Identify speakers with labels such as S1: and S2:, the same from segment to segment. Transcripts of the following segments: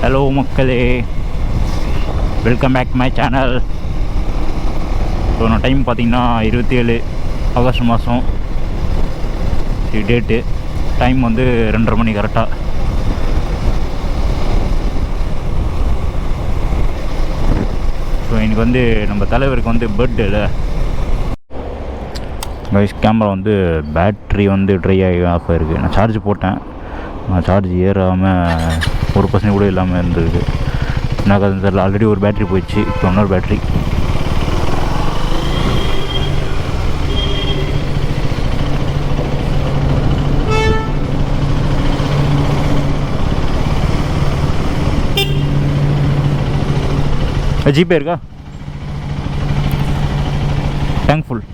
S1: Hello மக்களே, welcome back my channel. So நான் time பார்த்தீங்கன்னா 27 ஆகஸ்ட் மாதம் டேட்டு. டைம் வந்து 2:30 மணி கரெக்டாக. ஸோ எனக்கு வந்து நம்ம தலைவருக்கு வந்து பர்த்டேல கேமரா வந்து பேட்ரி வந்து ட்ரை ஆஃப் ஆகிருக்கு. நான் சார்ஜ் போட்டேன், நான் சார்ஜ் ஏறாமல் 1% கூட இல்லாமல் இருந்திருக்கு. எனக்கு அது தெரியல. ஆல்ரெடி ஒரு பேட்ரி போயிடுச்சு, இப்போ இன்னொரு பேட்ரி. ஜிபே இருக்கா? Tank full.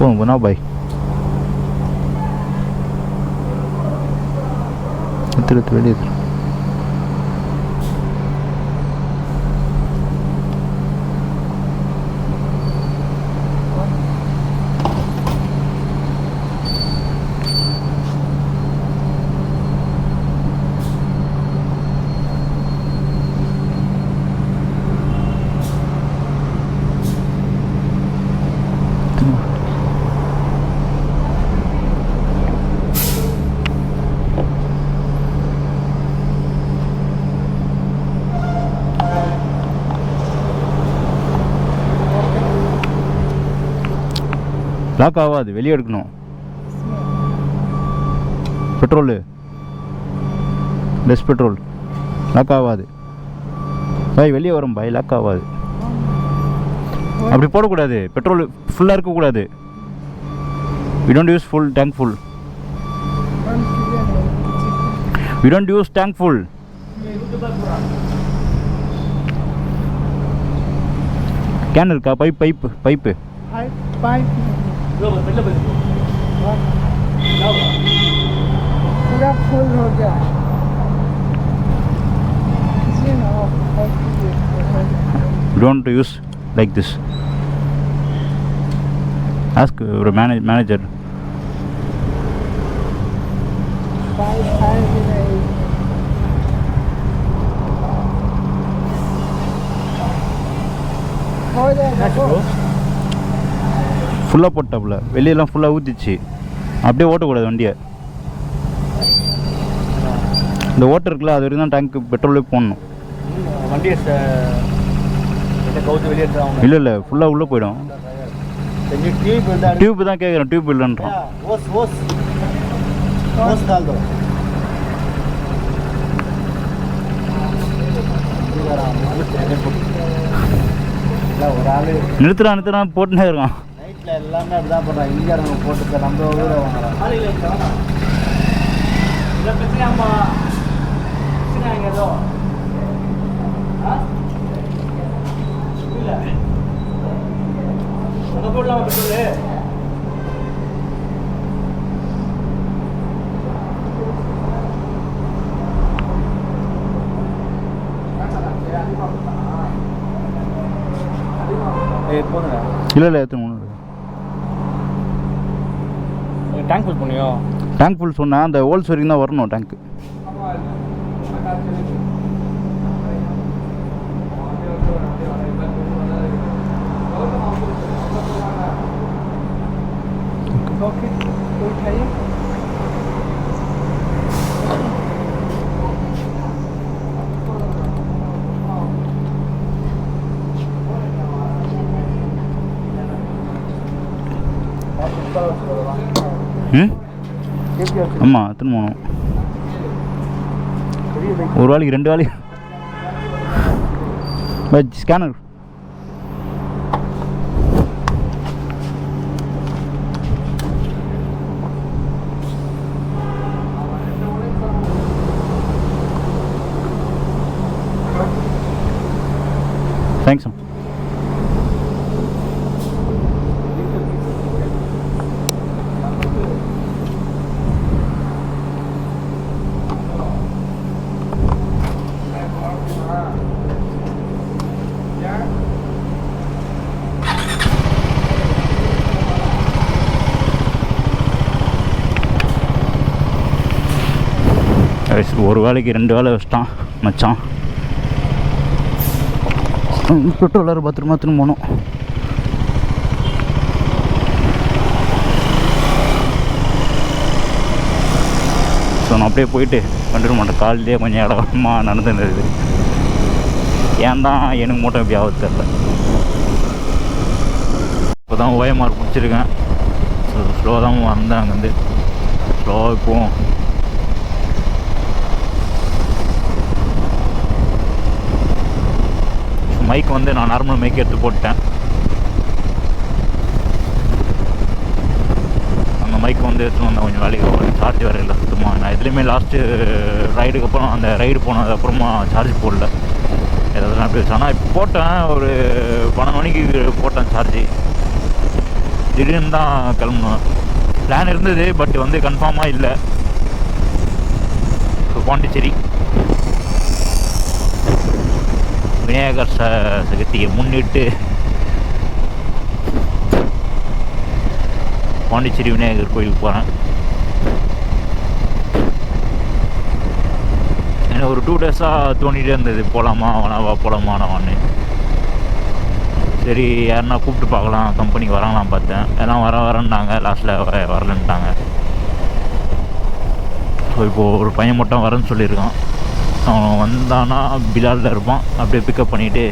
S1: Oh, bana bhai. Itu வெளியே. லாக் ஆகாது, வெளியே எடுக்கணும். பெட்ரோலு லெஸ் பெட்ரோல், லாக் ஆகாது பாய். வெளியே வரும் பாய், லாக் ஆகாது. அப்படி போடக்கூடாது, பெட்ரோல் ஃபுல்லாக இருக்கக்கூடாது. We don't use full tank full. We don't use tank full. Can இருக்கா? பைப்பு
S2: पूरा फुल हो गया.
S1: Don't use like this. Ask your manager. ஃபுல்லாக போட்டாப்புல, வெளியெல்லாம் ஃபுல்லாக ஊற்றிச்சு. அப்படியே ஓட்டக்கூடாது வண்டியை. இந்த ஓட்டர் இருக்குல்ல, அது வரைக்கும் தான் டேங்க்கு பெட்ரோலே போடணும்.
S3: வண்டியை கவுத்து வெளியே எடுத்து
S1: இல்லை ஃபுல்லாக உள்ளே போயிடும். டியூப் தான் கேட்குறேன், டியூப் இல்லைன்றான். நிறுத்துறான் போட்டுனே இருக்கான்.
S3: நைட்டில் எல்லாமே அப்படிதான் பண்ணுறான். இந்தியாரங்க போட்டு நம்ம ஊரை வாங்குறான். போடலாம் பெட்ரோலு.
S1: இல்லை எத்தனை
S3: டேங்க் ஃபுல் பண்ணியோ?
S1: டேங்க் ஃபுல் சொன்னால் அந்த ஹோல்ஸ் வரைக்கும் தான் வரணும் டேங்க்கு.
S2: ओके तो उठाइए.
S1: ஆமாம், எத்தனை போகணும்? ஒரு வேலைக்கு 2 வேலைக்கு ஸ்கேனர் தேங்க்ஸ் ஒரு வேலைக்கு 2 வேலை வச்சிட்டான் மச்சான். பெட்ரோலர் பத்திரமா போகணும். ஸோ நான் அப்படியே போயிட்டு கண்டுக்க மாட்டேன். காலையிலே கொஞ்சம் இடமா நடந்துருந்தது. ஏன் தான் எனக்கு மட்டும் எப்படி ஆகுது தெரில. இப்போ தான் ஓஎம்ஆர் பிடிச்சிருக்கேன். ஸோ ஸ்லோவாக தான் வந்தேன். அங்கேருந்து ஸ்லோவாக இப்போவும் மைக் வந்து நான் நார்மல் மைக் எடுத்து போட்டேன். அந்த மைக் வந்து எடுத்து வந்தேன். கொஞ்சம் வேலைக்கு சார்ஜ் வேறு இல்லை சுத்தமாக. நான் எதுலேயுமே லாஸ்ட்டு ரைடுக்கு அப்புறம் அந்த ரைடு போனதுக்கப்புறமா சார்ஜ் போடல. ஏதாவது நான் அப்படி ஆனால் இப்போ போட்டேன். ஒரு 12 மணிக்கு போட்டேன் சார்ஜ். திடீர்னு தான் கிளம்பணும். பிளான் இருந்தது, பட் வந்து கன்ஃபார்மாக இல்லை. இப்போ பாண்டிச்சேரி விநாயகர் சதுர்த்தியை முன்னிட்டு பாண்டிச்சேரி விநாயகர் கோயிலுக்கு போகிறேன். எனக்கு ஒரு 2 டேஸாக தோண்டிகிட்டே இருந்தது, போகலாமா வேணாவா போகலாமா வேணாவான்னு. சரி யாருன்னா கூப்பிட்டு பார்க்கலாம், கம்பெனிக்கு வராங்களாம் பார்த்தேன். எல்லாம் வரேன்னாங்க. லாஸ்ட்டில் வரலன்ட்டாங்க. ஸோ இப்போது ஒரு பையன் மட்டும் வரேன்னு சொல்லியிருக்கான். அவன் வந்தானா பிலாலில் இருப்பான். அப்படியே பிக்கப் பண்ணிவிட்டு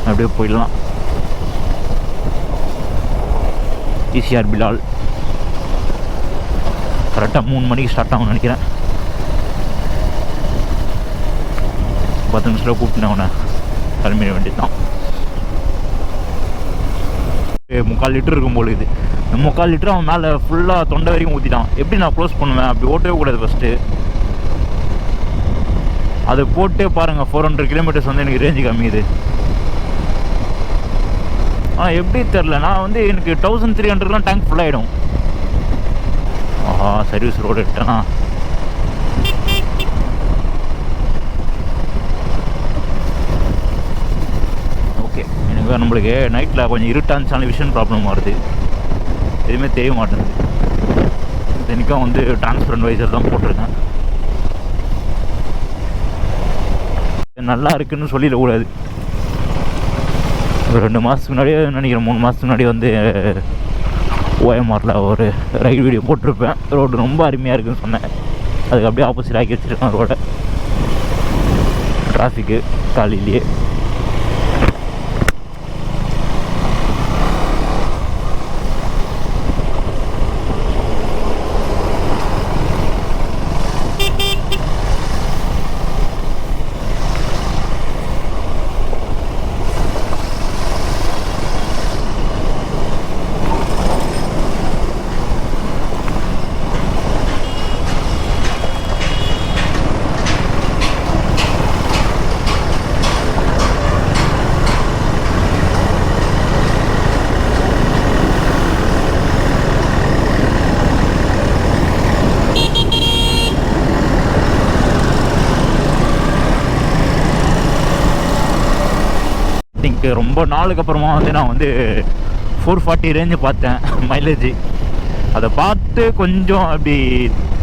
S1: அப்படியே போயிடலாம். ஈசிஆர் பிலால் கரெக்டாக 3 மணிக்கு ஸ்டார்ட் ஆகும்னு நினைக்கிறேன். 10 நிமிஷத்தில் கூப்பிட்டேன். அவனை கிளம்பிட வேண்டியது தான். 3/4 லிட்டர் இருக்கும் போல இது. 3/4 லிட்டர் அவன் மேலே ஃபுல்லாக தொண்டை வரைக்கும் ஊற்றிட்டான். எப்படி நான் க்ளோஸ் பண்ணுவேன்? அப்படி ஓட்டவே கூடாது ஃபஸ்ட்டு. அதை போட்டே பாருங்கள், 400 கிலோமீட்டர்ஸ் வந்து எனக்கு ரேஞ்சு கம்மியுது. ஆனால் எப்படி தெரில, நான் வந்து எனக்கு 1300 டேங்க் ஃபுல்லாகிடும். ஆஹா, சர்வீஸ் ரோடு எடுத்தேனா. ஓகே, எனக்கு நம்மளுக்கு நைட்டில் கொஞ்சம் இருட்டாச்சுனாலும் விஷன் ப்ராப்ளம் வருது. எதுவுமே தெரிய மாட்டேங்குது. இன்றைக்கும் வந்து டிரான்ஸ்பரண்ட் வைசர் தான் போட்டிருக்கேன். நல்லா இருக்குன்னு சொல்லிடக்கூடாது. ஒரு 2 மாதத்துக்கு முன்னாடியே நினைக்கிறேன், 3 மாதத்துக்கு முன்னாடி வந்து ஓஎம்ஆரில் ஒரு ரைடு வீடியோ போட்டிருப்பேன். ரோடு ரொம்ப அருமையாக இருக்குதுன்னு சொன்னேன். அதுக்கு அப்படியே ஆப்போசிட் ஆக்கி வச்சுருக்கேன் ரோடை. டிராஃபிக்கு காலையிலேயே. ரொம்ப நாளுக்கு அப்புறமா வந்து நான் வந்து 440 ரேஞ்சு பார்த்தேன் மைலேஜ். அதை பார்த்து கொஞ்சம் அப்படி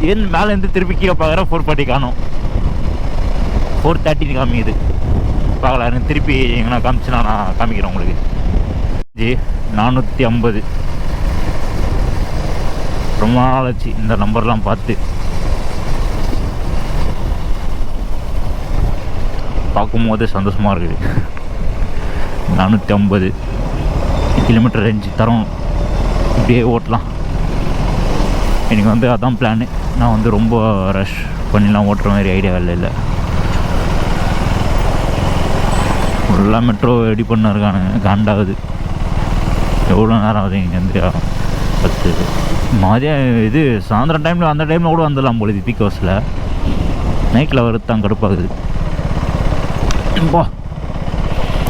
S1: ஏன் மேலேருந்து திருப்பி கீழே பார்க்குறேன், 440 காணும். 430 காமிக்குது. பார்க்கலாம், எனக்கு திருப்பி எங்கன்னா காமிச்சுனா நான் காமிக்கிறேன் உங்களுக்கு. 450 ரொம்ப நாள் ஆச்சு இந்த நம்பர்லாம் பார்த்து. பார்க்கும்போது சந்தோஷமாக இருக்குது. 450 கிலோமீட்டர் ரேஞ்சு தரோம். இப்படியே ஓட்டலாம். எனக்கு வந்து அதான் பிளானு. நான் வந்து ரொம்ப ரஷ் பண்ணிலாம் ஓட்டுற மாதிரி ஐடியா இல்லை. ஃபுல்லாக மெட்ரோ ரெடி பண்ண இருக்கானுங்க. காண்டாகுது. எவ்வளோ நேரம் ஆகுது இங்கேருந்து? 10 மதியம் இது சாயந்தரம் டைமில், அந்த டைமில் கூட வந்துடலாம் போல. இது பீக் ஹவர்ஸில். நைட்டில் வரது தான் கடுப்பாகுது.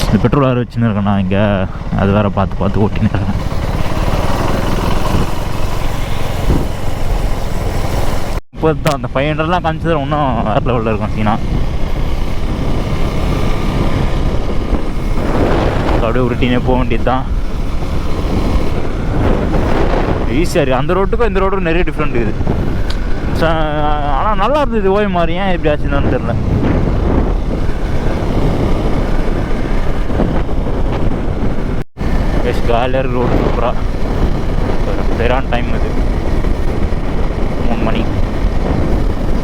S1: இந்த பெட்ரோல் வேறு வச்சுன்னு இருக்கேண்ணா இங்கே. அது வேறு பார்த்து ஓட்டின்னு இருக்கேன். இப்போ தான் அந்த 500 காமிச்சது இன்னும் வேறு லெவலில் இருக்கும் சீனா. அப்படியே உருட்டினே போக வேண்டியது தான். ஈஸியாக இருக்குது. அந்த ரோட்டுக்கும் இந்த ரோட்டுக்கும் நிறைய டிஃப்ரெண்ட் இருக்குது. ஆனால் நல்லா இருந்தது. ஓய் மாதிரி ஏன் எப்படி ஆச்சுன்னு தெரில. காலியாக ரோடு சூப்பராக. சரியான டைம் இது. 3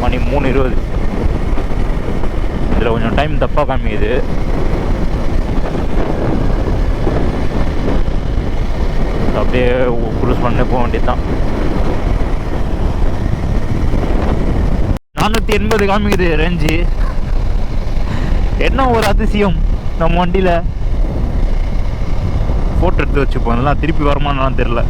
S1: மணி 3:20. இதில் கொஞ்சம் டைம் தப்பாக காமிக்குது. அப்படியே க்ரூஸ் பண்ண போக வேண்டியது தான். 480 காமிக்குது ரேஞ்சு. என்ன ஒரு அதிசயம் நம்ம வண்டியில். ஃபோட்டோ எடுத்து வச்சுப்போம். அதெல்லாம் திருப்பி வருமானலாம் தெரில.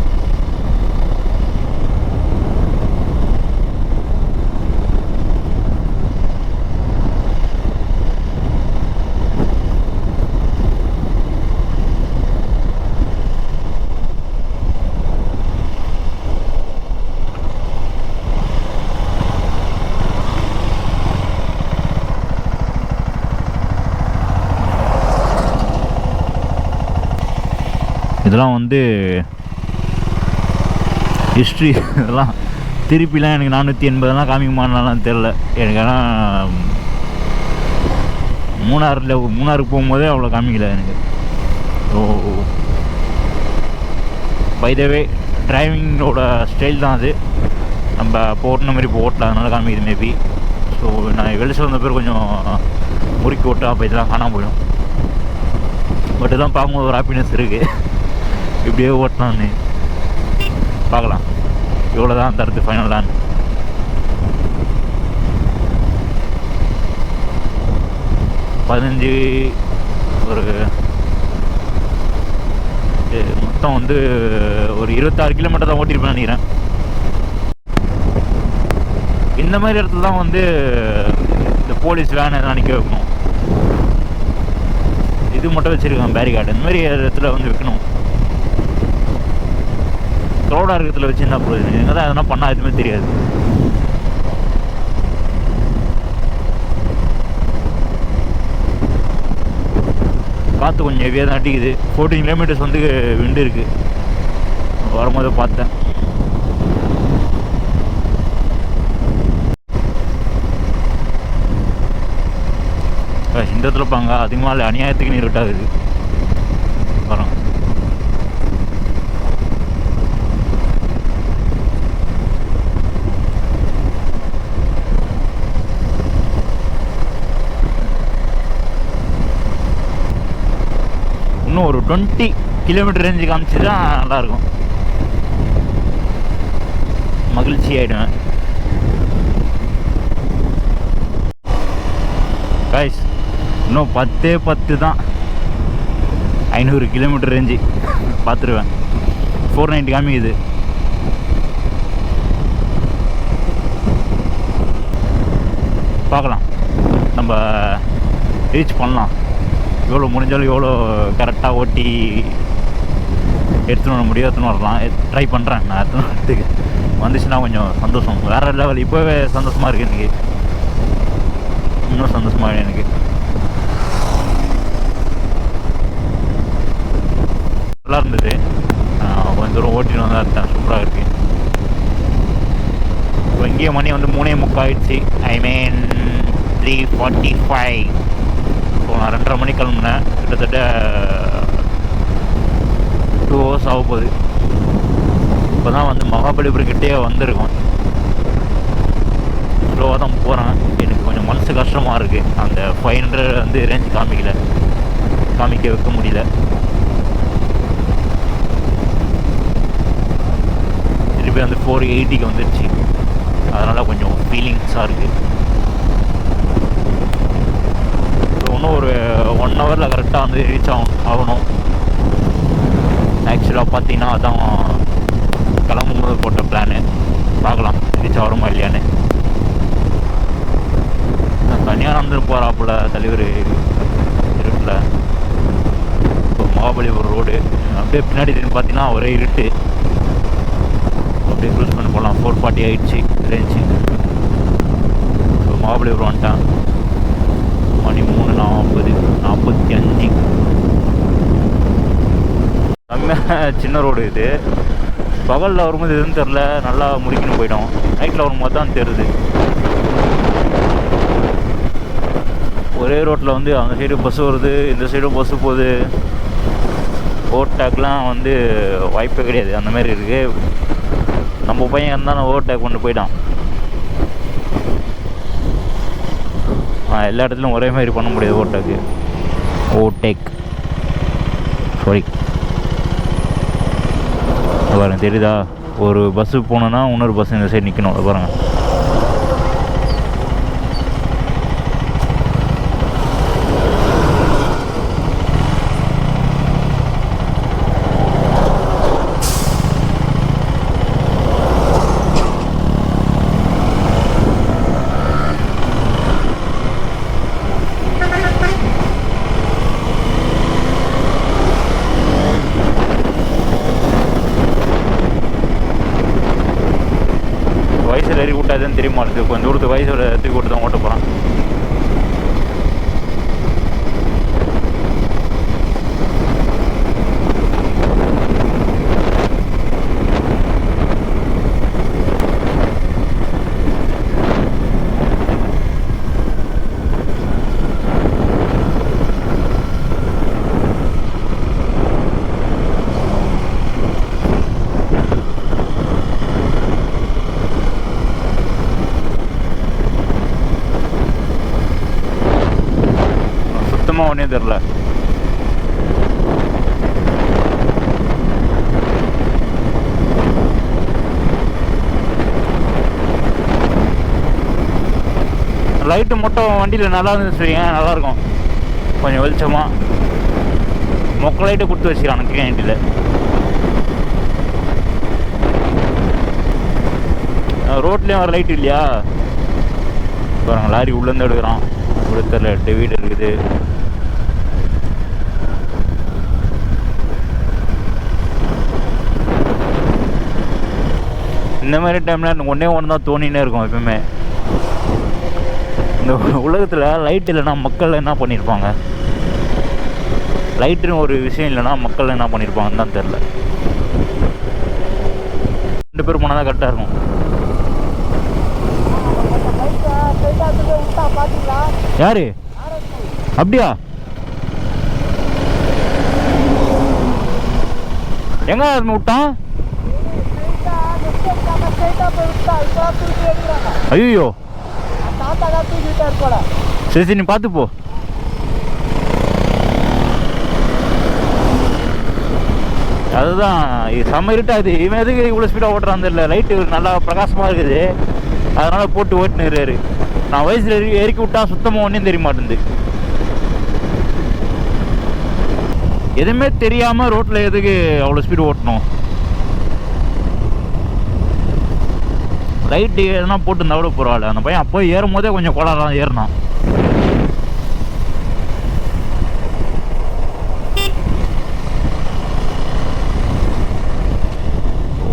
S1: இதெல்லாம் வந்து ஹிஸ்ட்ரி. இதெல்லாம் திருப்பிலாம் எனக்கு 480 காமிக்குமானாலாம் தெரில எனக்கு. ஆனால் மூணாருக்கு போகும்போதே அவ்வளோ காமிக்கல எனக்கு. ஸோ பை த வே டிரைவிங்கோட ஸ்டைல் தான் அது. நம்ம போட்டின மாதிரி இப்போ ஓட்டல, அதனால காமிக்குது மேபி. ஸோ நான் வெளிச்சம் வந்த பேர் கொஞ்சம் முறுக்கி ஓட்டா அப்போ இதெல்லாம் காணாமல் போயிடும். பட் இதெல்லாம் பார்க்கும்போது ஒரு ஹாப்பினஸ் இருக்குது. இப்படியே ஓட்டலான்னு பார்க்கலாம். இவ்வளோ தான் தரது ஃபைனல். பதினஞ்சு ஒரு மொத்தம் வந்து ஒரு 26 கிலோமீட்டர் தான் ஓட்டியிருப்பேன் நினைக்கிறேன். இந்த மாதிரி இடத்துல தான் வந்து இந்த போலீஸ் வேன் எதனா நிற்க வைக்கணும். இது மட்டும் வச்சுருக்கான் பேரிகார்டு. இந்த மாதிரி இடத்துல வந்து வைக்கணும். க்ரௌடாக இருக்கிறதுல வச்சு என்ன போகுது? எங்கே தான் எதனா பண்ணால் எதுவுமே தெரியாது. காற்று கொஞ்சம் ஹெவியாக தான் அடிக்குது. 14 கிலோமீட்டர்ஸ் வந்து விண்டு இருக்குது. வரும்போது பார்த்தேன். இந்த இடத்துல பாங்க அதிகமாக அநியாயத்துக்கு நீர் விட்டாகுது. வரோம். இன்னும் ஒரு 20 கிலோமீட்டர் ரேஞ்சு காமிச்சுட்டா நல்லாயிருக்கும். மகிழ்ச்சி ஆகிடுவேன். கைஸ் இன்னும் 10 தான் 500 கிலோமீட்டர் ரேஞ்சு பார்த்துருவேன். 490 காமிக்குது. பார்க்கலாம், நம்ம ரீச் பண்ணலாம். எவ்வளோ முடிஞ்சாலும் எவ்வளோ கரெக்டாக ஓட்டி எடுத்துன்னு வர முடியும், எடுத்துன்னு வரலாம். ட்ரை பண்ணுறேன் நான். எடுத்துன்னு வரத்துக்கு வந்துச்சுன்னா கொஞ்சம் சந்தோஷம். வேறு லெவல். இப்போவே சந்தோஷமாக இருக்குது எனக்கு. இன்னும் சந்தோஷமாக எனக்கு. நல்லா இருந்தது. கொஞ்சம் தூரம் ஓட்டின்னு வந்தால் இருக்கேன். சூப்பராக இருக்குது. இப்போ இங்கேயே மணி வந்து 3:45 ஆகிடுச்சு. ஐ மீன் 3:45. ஸோ நான் 2:30 மணிக்கு கிளம்புனேன். கிட்டத்தட்ட 2 hours ஆக போகுது. இப்போ தான் வந்து மகாபலிபுரக்கிட்டே வந்திருக்கோம். ஸ்லோவாக தான் போகிறேன். எனக்கு கொஞ்சம் மனசு கஷ்டமாக இருக்குது. அந்த 500 வந்து ரேஞ்ச் காமிக்க வைக்க முடியல. திருப்பி வந்து 480க்கு வந்துடுச்சு. அதனால் கொஞ்சம் ஃபீலிங்ஸாக இருக்குது. இன்னும் ஒரு 1 ஹவரில் கரெக்டாக வந்து ரீச் ஆகணும். ஆக்சுவலாக பார்த்தீங்கன்னா அதான் கிளம்பும்போது போட்ட பிளானு. பார்க்கலாம் ரீச் ஆகிறோமா இல்லையான்னு. தனியாக நடந்துட்டு போகிறாப்புல தலைவர் இருட்டில். இப்போ மகாபலிபுரம் ரோடு அப்படியே பின்னாடி பார்த்தீங்கன்னா ஒரே இருட்டு. அப்படியே க்ரூஸ் பண்ணி போகலாம். 4:40 ஆகிடுச்சு ரேஞ்சு. ஸோ மகாபலிபுரம் வந்துட்டான். மணி 3:45. செம்மையாக சின்ன ரோடு இது. பகலில் வரும்போது எதுவும் தெரில, நல்லா முடிக்கணும் போயிடும். நைட்டில் வரும்போது தான் தெரியுது. ஒரே ரோட்டில் வந்து அந்த சைடு பஸ்ஸு வருது, இந்த சைடும் பஸ்ஸு போகுது. ஓவர்டேக்லாம் வந்து வாய்ப்பே கிடையாது. அந்த மாதிரி இருக்குது. நம்ம பையன் இருந்தாலும் ஓவர்டேக் கொண்டு போயிட்டான். எல்லா இடத்துலையும் ஒரே மாதிரி பண்ண முடியாது ஓவர்டேக். சாரி, பாருங்கள் தெரியுதா? ஒரு பஸ்ஸுக்கு போனோன்னா இன்னொரு பஸ் இந்த சைடு நிற்கணும். பாருங்கள். வயசில் ஏறி விட்டாதுன்னு தெரியுமா? இருக்குது கொஞ்சம் தூரத்துக்கு வயசில் தூக்கி விட்டு தான் ஓட்ட போகிறான். ஒன்றே தெரில. லைட்டு மட்டும் வண்டியில் நல்லா இருந்துச்சு வைங்க, நல்லாயிருக்கும். கொஞ்சம் வெளிச்சமாக மொக்க லைட்டை கொடுத்து வச்சுக்கிறான் எனக்கு வண்டியில். ரோட்லேயும் வர லைட் இல்லையா? பாருங்கள், லாரி உள்ளேருந்து எடுக்கிறான். தெரியல, வீடு இருக்குது. இந்த மாதிரி டைமில் ஒன்றே ஒன்று தான் தோணினே இருக்கும் எப்பவுமே. இந்த உலகத்தில் லைட் இல்லைன்னா மக்கள் என்ன பண்ணியிருப்பாங்க? லைட்டுன்னு ஒரு விஷயம் இல்லைன்னா மக்கள் என்ன பண்ணியிருப்பாங்கன்னு தான் தெரில. 2 பேர் போனால் தான் கரெக்டாக இருக்கும். யாரு? அப்படியா? எங்க விட்டான்? ஐயோ, சரி சரி, நீ பார்த்து போ. அதுதான் செம்ம இருட்டாது. இவன் எதுக்கு இவ்வளோ ஸ்பீடாக ஓட்டுறான் தெரியல. லைட்டு நல்லா பிரகாசமாக இருக்குது, அதனால் போட்டு ஓட்டுனுறாரு. நான் வயசில் இறக்கி விட்டா சுத்தமாக ஒன்றும் தெரிய மாட்டேங்குது. எதுவுமே தெரியாமல் ரோட்டில் எதுக்கு அவ்வளோ ஸ்பீடு ஓட்டணும்? லைட்டு எதனா போட்டு கூட பரவாயில்ல. அந்த பையன் அப்போ ஏறும் போதே கொஞ்சம் கோளாறாக ஏறினான்.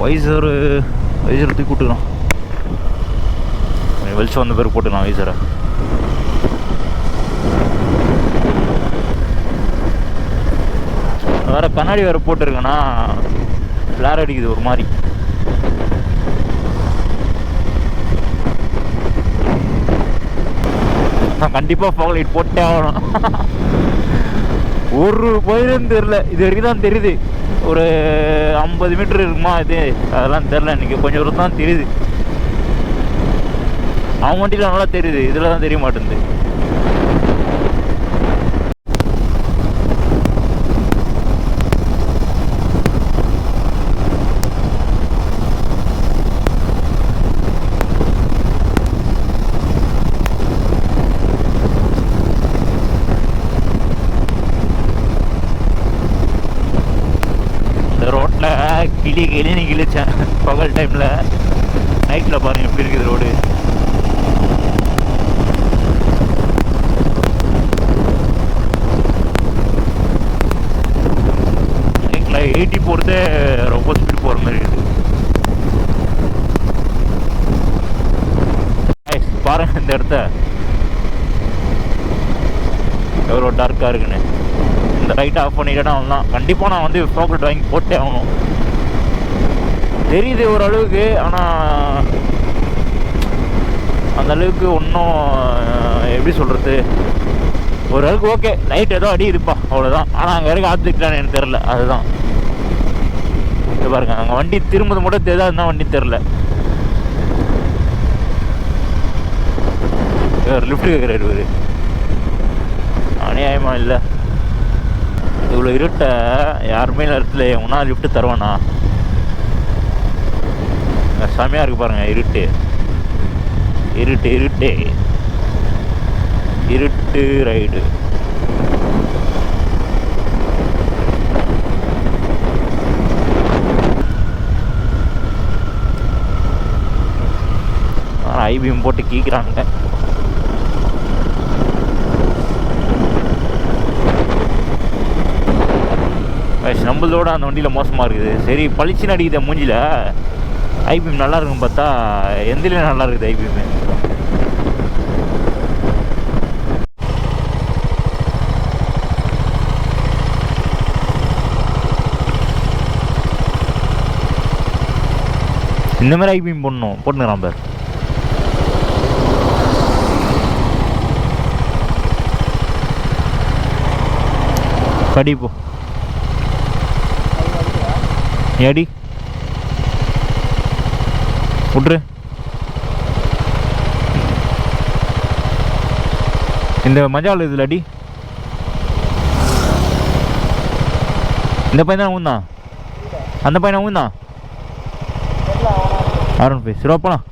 S1: வைசர் தூக்கி விட்டுக்கலாம். வெளிச்சம் வந்த பேர் போட்டுக்கலாம் வைசரை. வேறு கண்ணாடி வேறு போட்டுருக்கேன்னா ஃப்ளார் அடிக்குது ஒரு மாதிரி. நான் கண்டிப்பாக ஃபாக் லைட் போட்டே ஆகணும். ஒரு போயிருந்து தெரில, இது வரைக்கும் தான் தெரியுது. ஒரு 50 மீட்டர் இருக்குமா இது, அதெல்லாம் தெரில. இன்றைக்கி கொஞ்சம் தூரம் தான் தெரியுது. அவன் வண்டியில் நல்லா தெரியுது, இதில் தான் தெரிய மாட்டேங்குது. கிளி கிழிச்சேன் பகல் டைமில். நைட்டில் பாருங்கள் எப்படி இருக்குது ரோடு. நைட்டில் 80 போகிறதே ரொம்ப ஸ்பீட் போகிற மாதிரி இருக்குது. பாருங்கள் இந்த இடத்த எவ்வளோ டார்க்காக இருக்குன்னு. இந்த லைட் ஆஃப் பண்ணிட்டேன்னா அவன்தான் கண்டிப்பாக நான் வந்து ஃபாக்லைட் வாங்கி போட்டே ஆகணும். தெரியுது ஓரளவுக்கு, ஆனால் அந்த அளவுக்கு ஒன்றும் எப்படி சொல்கிறது, ஓரளவுக்கு ஓகே. லைட் ஏதோ அடி இருப்பா அவ்வளோதான். ஆனால் அங்கே வரைக்கும் ஆற்றுக்கிட்டான்னு எனக்கு தெரில. அதுதான் இது பாருங்க, அங்கே வண்டி திரும்பது மட்டும் தெரியாது, அதுதான் வண்டி தெரில. லிஃப்ட் கேட்குறாரு இவர். அநியாயமா இல்லை? இவ்வளோ இருட்ட யாருமே நேரத்தில் ஒன்றா லிஃப்ட்டு தருவானா? செமையாக இருக்குது பாருங்கள். இருட்டு இருட்டு இருட்டு இருட்டு ரைடு. ஐபிஎம் போட்டு கீக்கிறாங்க. நம்மளோட அந்த வண்டியில் மோசமாக இருக்குது. சரி பளிச்சுன்னு அடிக்குது மூஞ்சியில். ஐபிஎம் நல்லா இருக்கும் பார்த்தா எந்திலையும் நல்லா இருக்குது ஐபிஎம். இந்த மாதிரி ஐபிஎம் போடணும். போட்டுக்கிறான் பேர். படிப்போ ஏடி விட்ரு. இந்த மஜால் இதில் அடி. இந்த பையன் தான் ஊந்தான். அந்த பையனை ஊந்தான். R15 சரி போலாம்.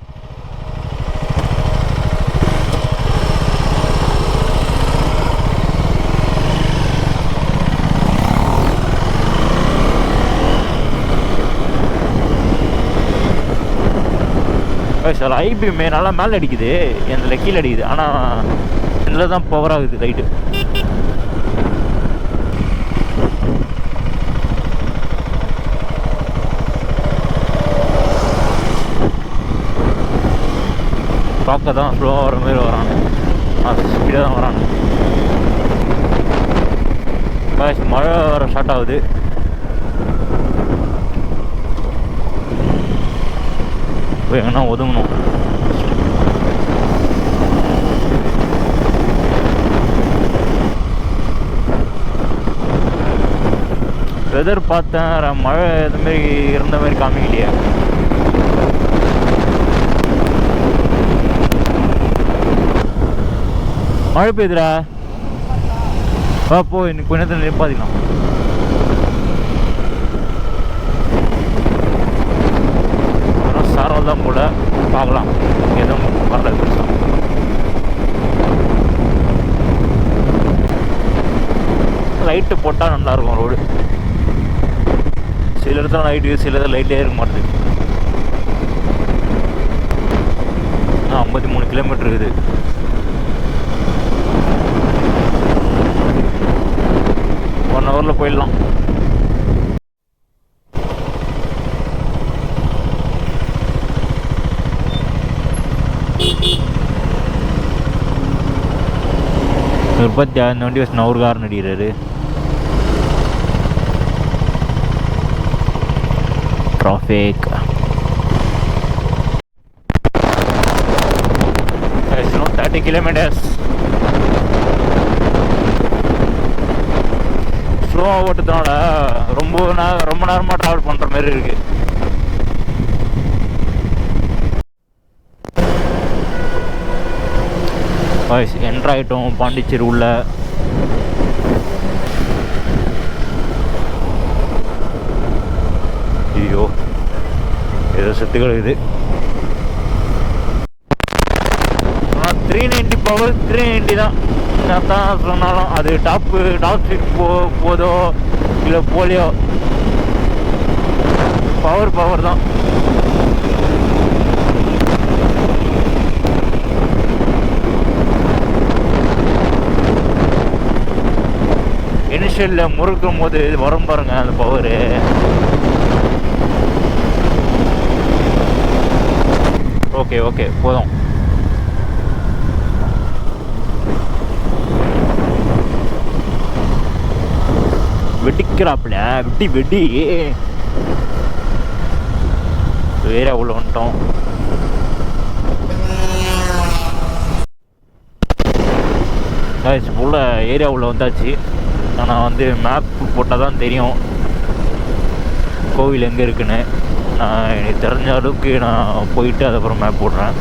S1: சார் ஐபிஎம்மே நல்லா மேலே அடிக்குது, இதில் கீழே அடிக்குது. ஆனால் இதில் தான் பவர் ஆகுது லைட்டு. பார்க்க தான் ஸ்லோவாக வர மாதிரி வராங்க, ஸ்பீடாக தான் வராங்க. மழை வர ஸ்டார்ட் ஆகுது. எங்கன்னா ஒதுங்கணும். வெதர் பார்த்தேன், மழை இது மாதிரி இருந்த மாதிரி காமிக்கலையே. மழை பெய்யுதுடா. வா போ, இன்னைக்கு கொஞ்ச நேரத்தில் நிற்பாதிக்கலாம். சாரம் தான் போல, பார்க்கலாம். எதுவும் வரல பெருசாக. லைட்டு போட்டால் நல்லாயிருக்கும் ரோடு. சில இடத்துல லைட்டு, சில இடத்துல லைட்டே இருக்க மாட்டேது. 53 கிலோமீட்டர் இருக்குது. ஒன் ஹவரில் போயிடலாம். பத்தி அந்த வண்டி வச்சு ஒரு கார் நடிக்கிறாரு. Traffic 30 kilometers. ஸ்லோவாக ஓட்டுறதுனால ரொம்ப நேரமாக ட்ராவல் பண்ணுற மாதிரி இருக்கு. என்ட்ரு ஆகிட்டோம் பாண்டிச்சேரி உள்ள. ஐயோ ஏதோ செத்து கிடக்குது. 390 பவர் 390 தான். நான் தான் சொன்னாலும் அது டாப் ஸ்பீட் போதோ இல்லை போலியோ. பவர் தான். இனிஷியலில் முறுக்கும் போது வரும் பாருங்க அந்த பவரு. ஓகே போதும். வெடிக்கிறாப்புல வெடி வேற உள்ள வந்துட்டோம். உள்ள ஏரியா உள்ள வந்தாச்சு. ஆனால் வந்து மேப் போட்டால் தான் தெரியும் கோவில் எங்கே இருக்குன்னு. நான் எனக்கு தெரிஞ்ச அளவுக்கு நான் போயிட்டு அதுக்கப்புறம் மேப் போடுறேன்.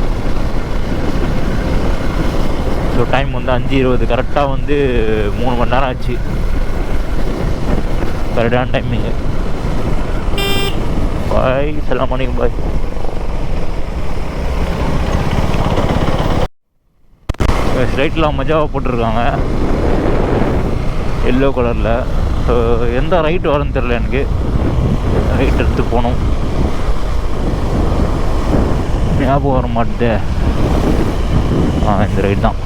S1: ஸோ டைம் வந்து 5:20 கரெக்டாக வந்து 3 மணி நேரம் ஆச்சு. கரெக்டான டைமிங்கு. பாய், சலாம் அலைக்கும் பாய். ரைட்லாம் மஜாவாக போட்டிருக்காங்க எல்லோ கலரில். ஸோ எந்த ரைட் வரும்னு தெரில எனக்கு. ரைட் எடுத்து போகணும், ஞாபகம் வர மாட்டேது. இந்த ரைட் தான்.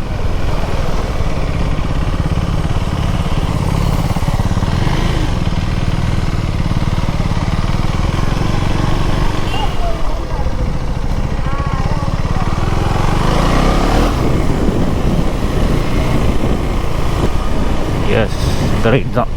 S1: எஸ், இந்த ரைட் தான்.